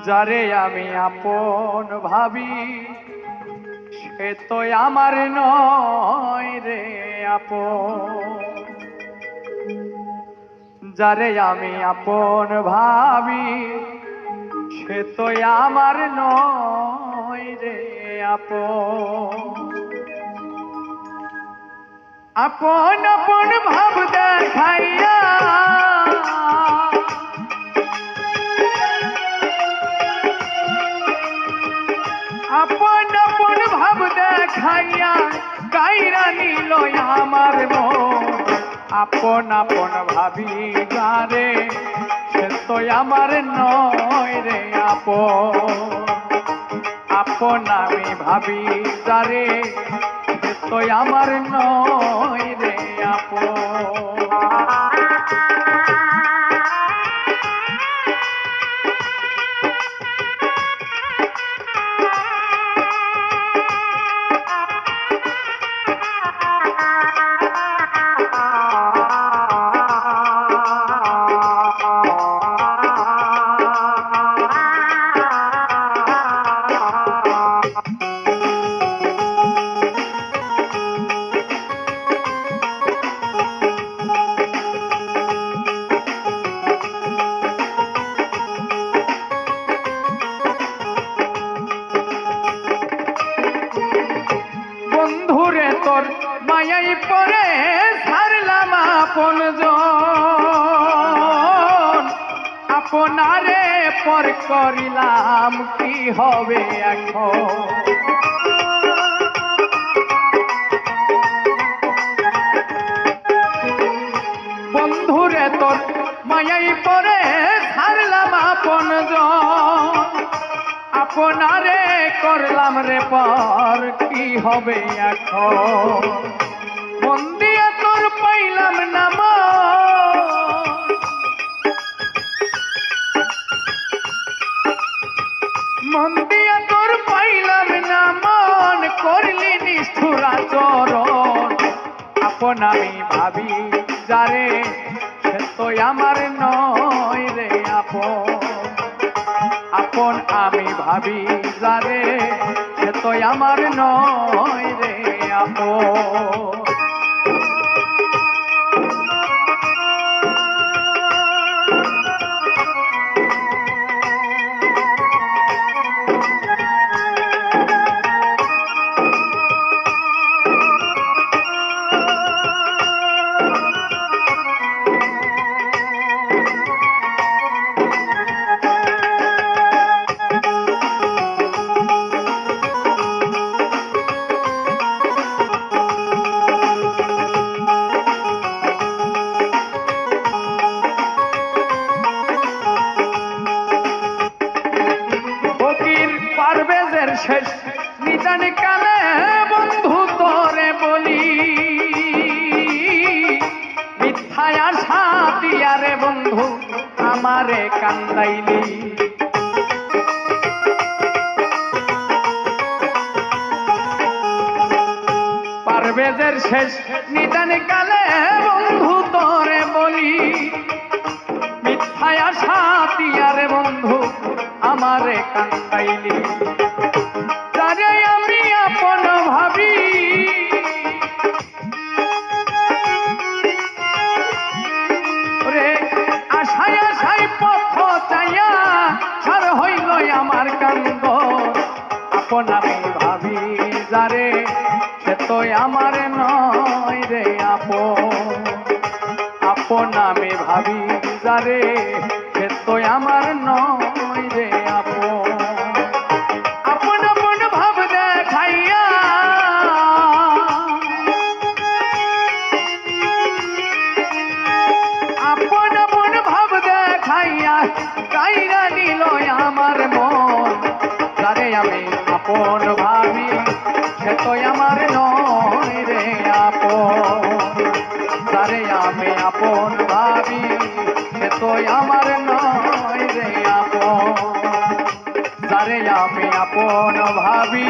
যারে আমি আপন ভাবি সে তো আমার নয় রে আপন। যারে আমি আপন ভাবি সে তো আমার নয় রে আপন। আপন আপন ভাব দেখাইয়া আপন আপন ভাব দেখাইয়া কাইরা নিল আমার মন। আপন আপন ভাবি যারে সে তো আমার নয় রে আপন। আপন আমি ভাবি যারে সে তো আমার নয় রে আপন। বন্ধুরে তোর মায়াই পরে ছাড়লাম আপনজন। আপনারে পর করিলাম কি হবে এখন। বন্ধুরে তোর মায়াই পরে ছাড়লাম আপনজন। আপনারে করলাম রে পর কি হবে এখন। মন দিয়া তোর পাইলাম না মন দিয়া তোর পাইলাম না মন করলি নিষ্ঠুর আচরণ। আপন আমি ভাবি যারে সে তো আমার নয় রে আপন। আপন আমি ভাবি যারে সে তো আমার নয় রে আপন। পারভেজের শেষ নিদান কালে বন্ধু তোরে বলি মিথ্যায় আশা দিয়া রে বন্ধু আমারে কান্দাইলি। পারভেজের শেষ নিদান কালে বন্ধু তোরে বলি মিথ্যায় আশা দিয়া রে বন্ধু আমারে কান্দাইলি। যারে আমি আপন ভাবি রে আশায় আশায় পথ চাইয়া সার হইল আমার কান্দ। আপন আমি ভাবি যারে সে তো আমার নয় রে আপন। আপন আমি ভাবি যারে সে তো আমার নয় রে আপন। আপন আপন ভাব দেখাইয়া আপন আপন ভাব দেখাইয়া কাইরা নিল আমার মন। যারে আমি আপন ভাবি সে তো আমার নয় রে আপন। যারে আমি আপন ভাবি সে তো আমার নয় রে আপন। যারে আমি আপন ভাবি